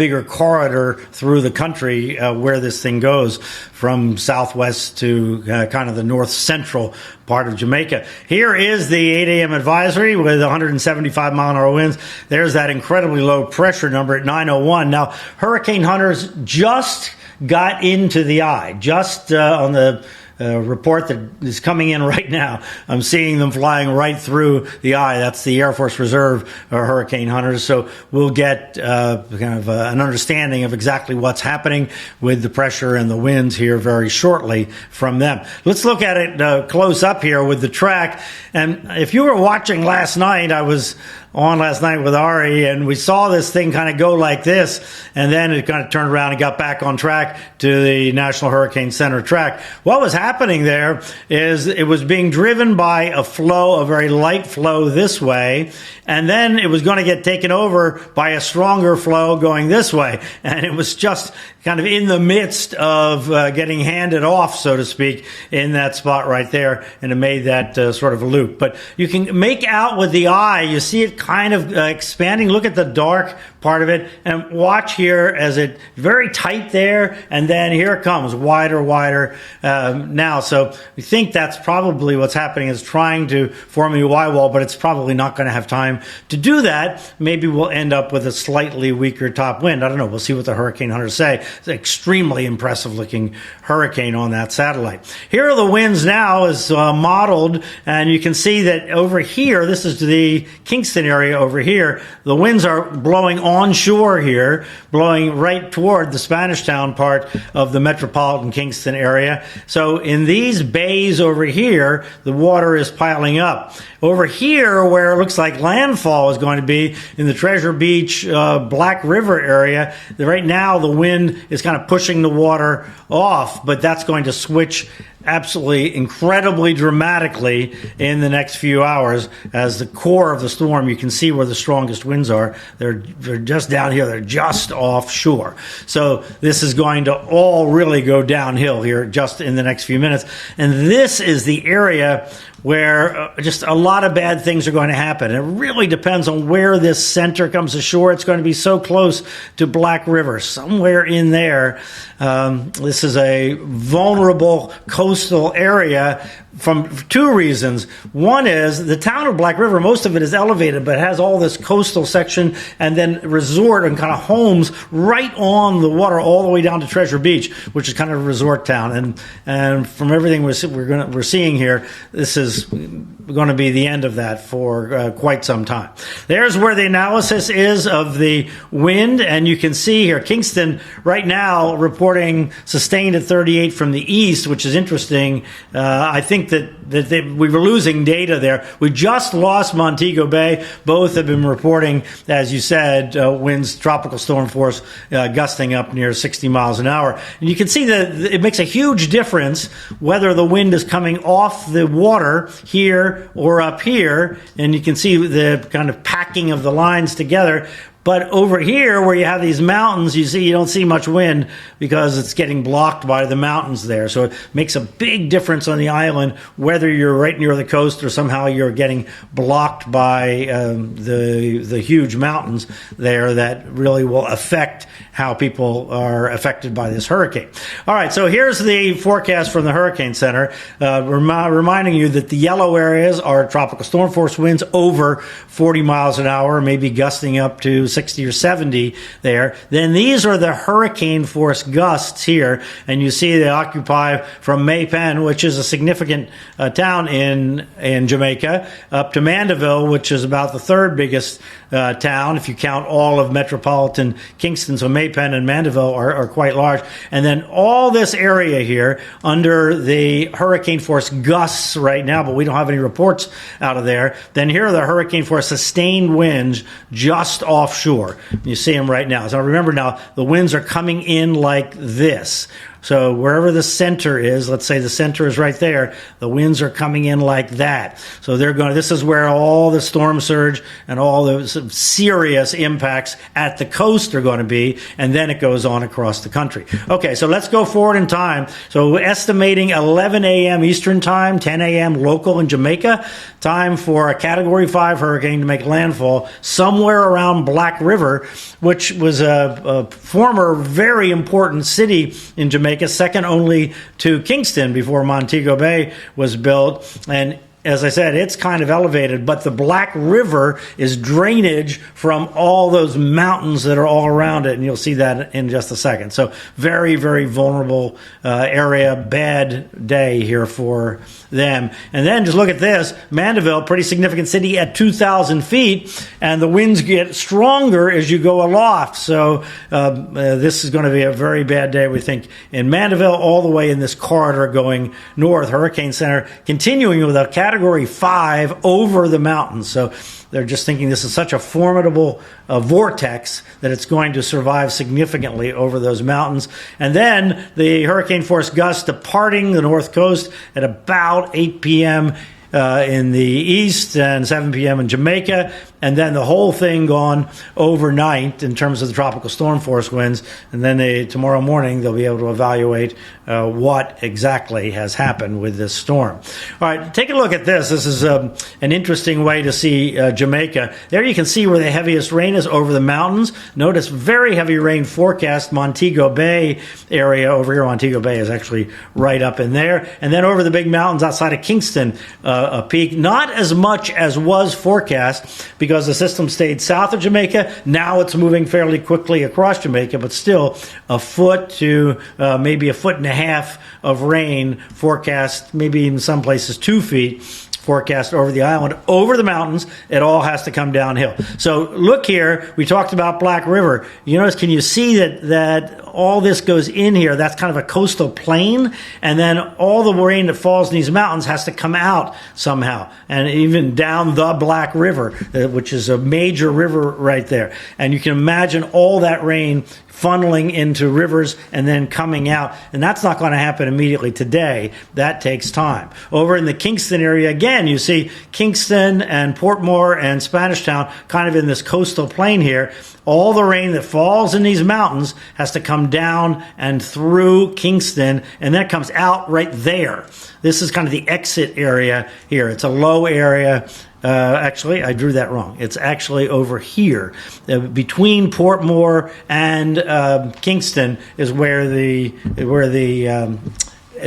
bigger corridor through the country where this thing goes from southwest to kind of the north central part of Jamaica. Here is the 8 a.m. advisory with 175 mile an hour winds. There's that incredibly low pressure number at 901. Now, hurricane hunters just got into the eye, just on the report that is coming in right now. I'm seeing them flying right through the eye. That's the Air Force Reserve hurricane hunters. So we'll get an understanding of exactly what's happening with the pressure and the winds here very shortly from them. Let's look at it close up here with the track. And if you were watching last night, I was on last night with Ari, and we saw this thing kind of go like this, and then it kind of turned around and got back on track to the National Hurricane Center track. What was happening there is it was being driven by a flow, a very light flow this way, and then it was going to get taken over by a stronger flow going this way. And it was just kind of in the midst of getting handed off, so to speak, in that spot right there, and it made that sort of a loop. But you can make out with the eye, you see it kind of expanding. Look at the dark part of it, and watch here as it very tight there, and then here it comes, wider now. So we think that's probably what's happening, is trying to form a Y wall, but it's probably not going to have time to do that. Maybe we'll end up with a slightly weaker top wind. I don't know. We'll see what the hurricane hunters say. It's an extremely impressive looking hurricane on that satellite. Here are the winds now as modeled, and you can see that over here, this is the Kingston area over here, the winds are blowing onshore here, blowing right toward the Spanish Town part of the metropolitan Kingston area. So in these bays over here, the water is piling up. Over here, where it looks like landfall is going to be, in the Treasure Beach, Black River area, right now the wind is kind of pushing the water off, but that's going to switch absolutely incredibly dramatically in the next few hours as the core of the storm, you can see where the strongest winds are. They're just down here. They're just offshore. So this is going to all really go downhill here just in the next few minutes. And this is the area where just a lot of bad things are going to happen. It really depends on where this center comes ashore. It's going to be so close to Black River, somewhere in there. This is a vulnerable coastal area from two reasons. One is the town of Black River, most of it is elevated, but it has all this coastal section and then resort and kind of homes right on the water all the way down to Treasure Beach, which is kind of a resort town. And from everything we're seeing here, this is going to be the end of that for quite some time. There's where the analysis is of the wind, and you can see here Kingston right now reporting sustained at 38 from the east, which is interesting. I think that we were losing data there. We just lost Montego Bay. Both have been reporting, as you said, winds, tropical storm force, gusting up near 60 miles an hour. And you can see that it makes a huge difference whether the wind is coming off the water here or up here. And you can see the kind of packing of the lines together. But over here, where you have these mountains, you don't see much wind because it's getting blocked by the mountains there. So it makes a big difference on the island whether you're right near the coast or somehow you're getting blocked by the huge mountains there that really will affect how people are affected by this hurricane. All right, so here's the forecast from the Hurricane Center, reminding you that the yellow areas are tropical storm force winds over 40 miles an hour, maybe gusting up to 60 or 70 there. Then these are the hurricane force gusts here, and you see they occupy from Maypen, which is a significant town in Jamaica, up to Mandeville, which is about the third biggest town if you count all of metropolitan Kingston. So Maypen and Mandeville are quite large. And then all this area here under the hurricane force gusts right now, but we don't have any reports out of there. Then here are the hurricane force sustained winds just offshore. You see them right now. So remember now, the winds are coming in like this. So wherever the center is, let's say the center is right there, the winds are coming in like that. So this is where all the storm surge and all the serious impacts at the coast are going to be, and then it goes on across the country. Okay, so let's go forward in time. So we're estimating 11 a.m. Eastern time, 10 a.m. local in Jamaica, time for a Category 5 hurricane to make landfall somewhere around Black River, which was a former very important city in Jamaica, second only to Kingston before Montego Bay was built. And as I said, it's kind of elevated, but the Black River is drainage from all those mountains that are all around it, and you'll see that in just a second. So very, very vulnerable area, bad day here for them. And then just look at this, Mandeville, pretty significant city at 2,000 feet, and the winds get stronger as you go aloft. So this is going to be a very bad day, we think, in Mandeville, all the way in this corridor going north. Hurricane Center continuing with a Category 5 over the mountains. So they're just thinking this is such a formidable vortex that it's going to survive significantly over those mountains. And then the hurricane force gusts departing the north coast at about 8 p.m. In the east and 7 p.m. in Jamaica, and then the whole thing gone overnight in terms of the tropical storm force winds. And then tomorrow morning they'll be able to evaluate what exactly has happened with this storm. All right, take a look at this. This is an interesting way to see Jamaica. There you can see where the heaviest rain is over the mountains. Notice very heavy rain forecast, Montego Bay area over here. Montego Bay is actually right up in there. And then over the big mountains outside of Kingston, a peak. Not as much as was forecast because the system stayed south of Jamaica. Now it's moving fairly quickly across Jamaica, but still a foot to maybe a foot and a half of rain forecast, maybe in some places 2 feet forecast over the island. Over the mountains, it all has to come downhill. So look here, we talked about Black River. You notice, can you see that all this goes in here? That's kind of a coastal plain, and then all the rain that falls in these mountains has to come out somehow, and even down the Black River, which is a major river right there. And you can imagine all that rain funneling into rivers and then coming out. And that's not going to happen immediately today. That takes time. Over in the Kingston area, again, you see Kingston and Portmore and Spanish Town kind of in this coastal plain here. All the rain that falls in these mountains has to come down and through Kingston, and then it comes out right there. This is kind of the exit area here. It's a low area. Actually, I drew that wrong. It's actually over here. Between Portmore and Kingston is where the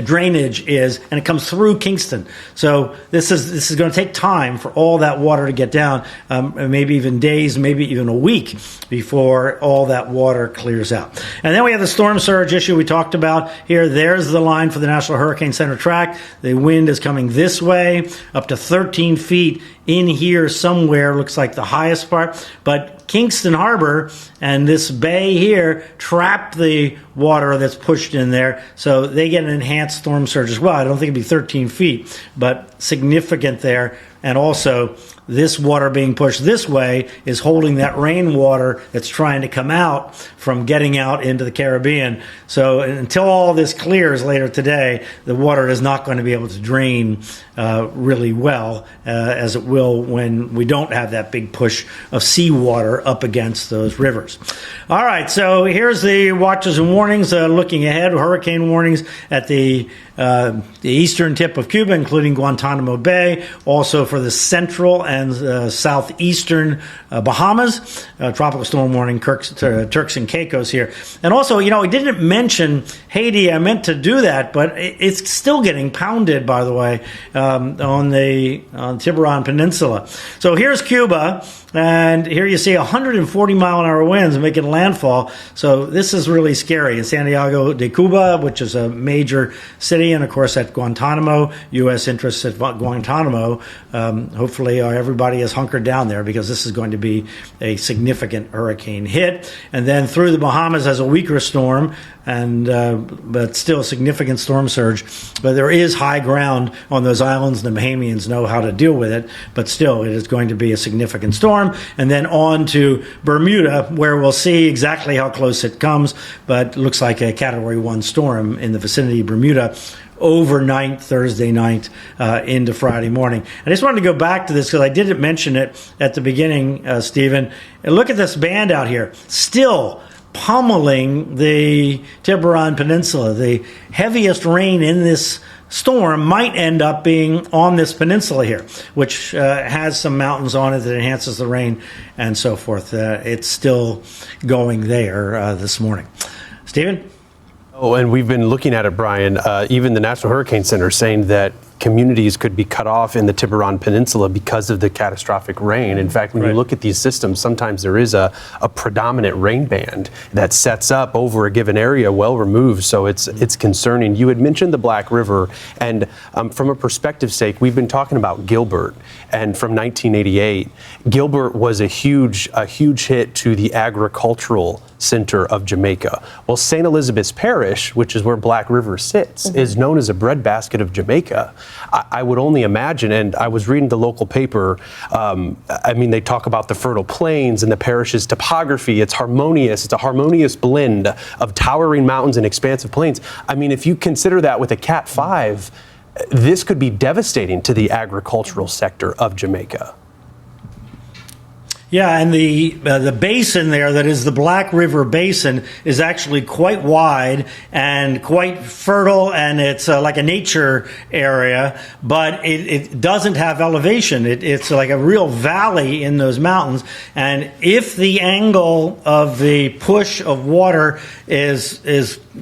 drainage is, and it comes through Kingston. So this is going to take time for all that water to get down, maybe even days, maybe even a week before all that water clears out. And then we have the storm surge issue we talked about here. There's the line for the National Hurricane Center track. The wind is coming this way, up to 13 feet in here somewhere, looks like the highest part. But Kingston Harbor and this bay here trap the water that's pushed in there, so they get an enhanced storm surge as well. I don't think it'd be 13 feet, but significant there. And also, this water being pushed this way is holding that rainwater that's trying to come out from getting out into the Caribbean. So until all this clears later today, the water is not going to be able to drain really well, as it will when we don't have that big push of seawater up against those rivers. All right, so here's the watches and warnings looking ahead. Hurricane warnings at the eastern tip of Cuba, including Guantanamo Bay, also for the central and southeastern Bahamas. Tropical storm warning, Turks and Caicos here. And also, we didn't mention Haiti. I meant to do that, but it's still getting pounded, by the way, on the Tiburon Peninsula. So here's Cuba. And here you see 140 mile an hour winds making landfall. So this is really scary. In Santiago de Cuba, which is a major city, and of course at Guantanamo, U.S. interests at Guantanamo. Hopefully everybody is hunkered down there because this is going to be a significant hurricane hit. And then through the Bahamas as a weaker storm, but still significant storm surge. But there is high ground on those islands. The Bahamians know how to deal with it, but still, it is going to be a significant storm. And then on to Bermuda, where we'll see exactly how close it comes, but looks like a Category 1 storm in the vicinity of Bermuda overnight, Thursday night into Friday morning. I just wanted to go back to this because I didn't mention it at the beginning, Stephen. And look at this band out here, still pummeling the Tiburon Peninsula. The heaviest rain in this storm might end up being on this peninsula here, which has some mountains on it that enhances the rain and so forth. It's still going there this morning. Stephen? Oh, and we've been looking at it, Brian. Even the National Hurricane Center saying that communities could be cut off in the Tiburon Peninsula because of the catastrophic rain. In fact, when you look at these systems, sometimes there is a predominant rain band that sets up over a given area well removed. So it's concerning. You had mentioned the Black River, and from a perspective sake, we've been talking about Gilbert, and from 1988, Gilbert was a huge hit to the agricultural center of Jamaica. Well, St. Elizabeth's Parish, which is where Black River sits, is known as a breadbasket of Jamaica. I would only imagine, and I was reading the local paper, they talk about the fertile plains and the parish's topography. It's harmonious. It's a harmonious blend of towering mountains and expansive plains. I mean, if you consider that with a Cat 5, this could be devastating to the agricultural sector of Jamaica. Yeah, and the basin there, that is the Black River Basin, is actually quite wide and quite fertile, and it's like a nature area, but it doesn't have elevation. It's like a real valley in those mountains, and if the angle of the push of water is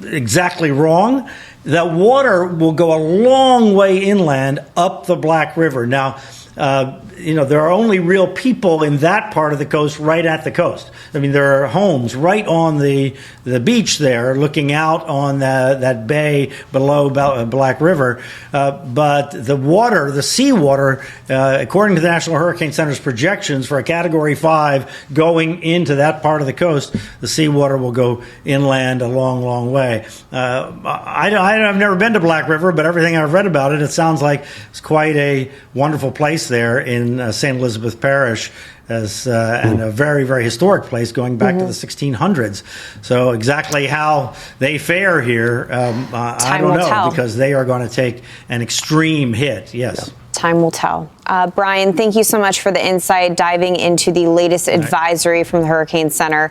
exactly wrong, that water will go a long way inland up the Black River. Now, there are only real people in that part of the coast, right at the coast. I mean, there are homes right on the beach there, looking out on that bay below Black River. But the water, the seawater, according to the National Hurricane Center's projections for a Category 5 going into that part of the coast, the seawater will go inland a long, long way. I've never been to Black River, but everything I've read about it, it sounds like it's quite a wonderful place there in St. Elizabeth Parish, and a very, very historic place going back to the 1600s. So exactly how they fare here, I don't know, because they are going to take an extreme hit. Yes. Yep. Time will tell. Brian, thank you so much for the insight, diving into the latest advisory from the Hurricane Center.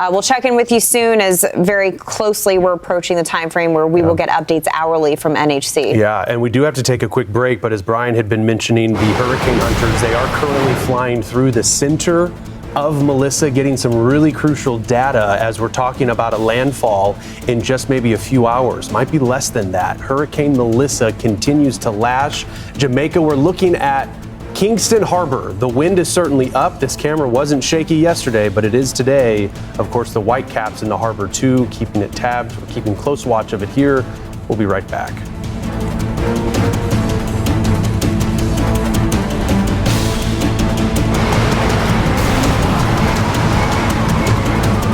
We'll check in with you soon, as very closely we're approaching the time frame where we will get updates hourly from NHC. Yeah, and we do have to take a quick break, but as Brian had been mentioning, the hurricane hunters, they are currently flying through the center of Melissa, getting some really crucial data as we're talking about a landfall in just maybe a few hours. Might be less than that. Hurricane Melissa continues to lash Jamaica. We're looking at Kingston Harbor. The wind is certainly up. This camera wasn't shaky yesterday, but it is today. Of course, the Whitecaps in the harbor too, keeping it tabbed. We're keeping close watch of it here. We'll be right back.